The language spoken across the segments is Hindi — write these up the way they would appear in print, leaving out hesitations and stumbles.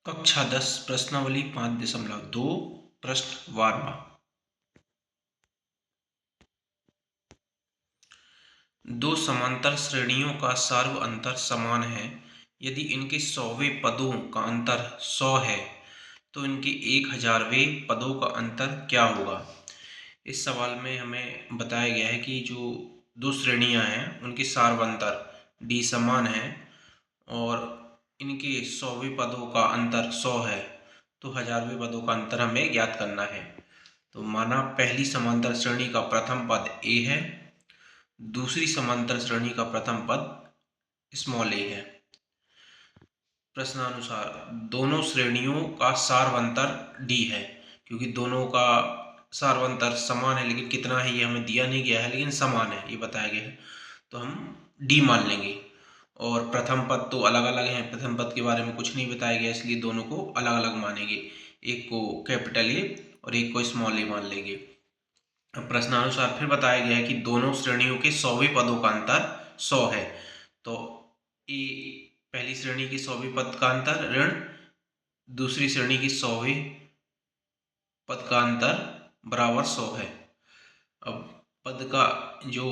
कक्षा 10 प्रश्नावली 5.2 प्रश्न 12। दो समांतर श्रेणियों का सार्व अंतर समान है। यदि इनके 100वें पदों का अंतर 100 है तो इनके 1000वें पदों का अंतर क्या होगा। इस सवाल में हमें बताया गया है कि जो दो श्रेणियां हैं उनके सार्व अंतर d समान है और इनके 100वें पदों का अंतर 100 है तो 1000वें पदों का अंतर हमें ज्ञात करना है। तो माना पहली समांतर श्रेणी का प्रथम पद a है, दूसरी समांतर श्रेणी का प्रथम पद a है। प्रश्नानुसार दोनों श्रेणियों का सार्व अंतर d है, क्योंकि दोनों का सार्व अंतर समान है, लेकिन कितना है ये हमें दिया नहीं गया है, लेकिन समान है ये बताया गया है, तो हम d मान लेंगे। और प्रथम पद तो अलग अलग हैं, प्रथम पद के बारे में कुछ नहीं बताया गया, इसलिए दोनों को अलग अलग मानेंगे। एक को कैपिटल A और एक को a मान लेंगे। अब प्रश्नानुसार फिर बताया गया है कि दोनों श्रेणियों के 100वें पदों का अंतर 100 है, तो ए पहली श्रेणी के 100वें पद का अंतर ऋण दूसरी श्रेणी के 100वें पद का अंतर बराबर 100 है। अब पद का जो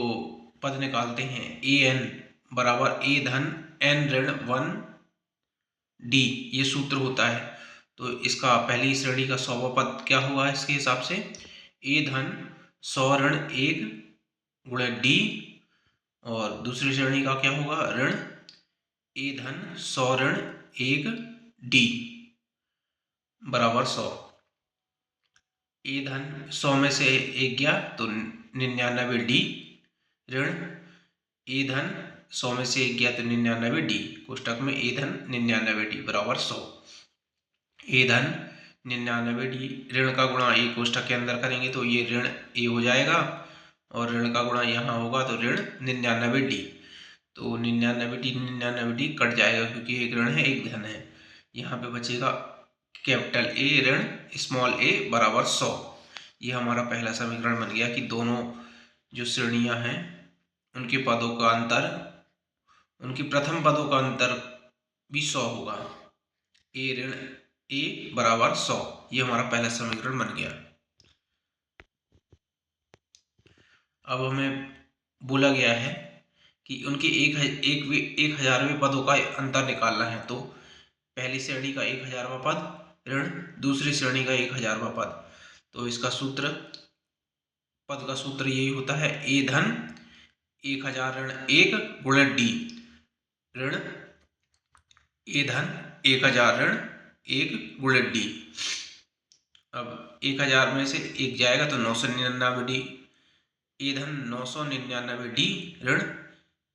पद निकालते हैं an बराबर a धन n ऋण 1 d, ये सूत्र होता है। तो इसका पहली श्रेणी का 100वां पद क्या होगा इसके हिसाब से a धन 100 ऋण 1 गुणे d, और दूसरी श्रेणी का क्या होगा ऋण a धन 100 ऋण 1 d बराबर 100। a धन 100 में से 1 गया तो 99d ऋण a धन 100 में से 1 गया तो 99d, कोष्टक में a धन 99d बराबर 100। a धन 99d ऋण का गुणा a कोष्टक के अंदर करेंगे तो ये ऋण a हो जाएगा, और ऋण का गुणा यहाँ होगा तो ऋण 99d, तो 99d कट जाएगा क्योंकि एक ऋण है एक धन है। यहाँ पे बचेगा कैपिटल A ऋण a बराबर 100। ये हमारा पहला समीकरण बन गया कि दोनों जो श्रेणियां हैं उनके पदों का अंतर, उनके प्रथम पदों का अंतर भी 100 होगा। a ऋण a बराबर 100, ये हमारा पहला समीकरण बन गया। अब हमें बोला गया है कि उनके 1000वें पदों का अंतर निकालना है, तो पहली श्रेणी का 1000वां पद ऋण दूसरी श्रेणी का 1000वां पद, तो इसका सूत्र पद का सूत्र यही होता है a धन 1000 ऋण 1 गुणे d ऋण a धन 1000 ऋण 1 गुणे d। अब 1000 में से 1 जाएगा तो 999d, a धन 999d ऋण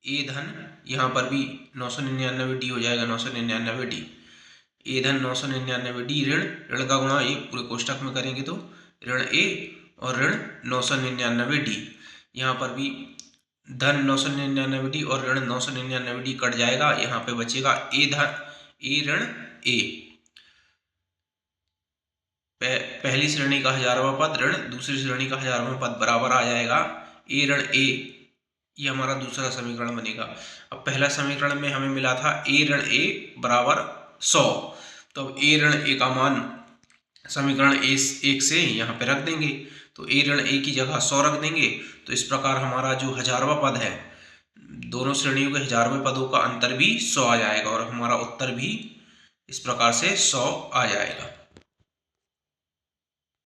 a धन यहाँ पर भी 999d हो जाएगा 999d, a धन 999d ऋण का गुणा एक पूरे कोष्टक में करेंगे तो ऋण a और ऋण 999d, यहाँ पर भी धन 999d और ऋण 999d कट जाएगा, यहाँ पे बचेगा a ऋण a। पहली श्रेणी का 1000वां पद ऋण दूसरी श्रेणी का 1000वां पद बराबर आ जाएगा a ऋण a, ये हमारा दूसरा समीकरण बनेगा। अब पहला समीकरण में हमें मिला था a ऋण a बराबर 100, तो अब a ऋण a का मान समीकरण 1 से यहाँ पे रख देंगे, तो a ऋण a की जगह 100 रख देंगे। तो इस प्रकार हमारा जो 1000वां पद है, दोनों श्रेणियों के 1000वें पदों का अंतर भी 100 आ जाएगा, और हमारा उत्तर भी इस प्रकार से 100 आ जाएगा।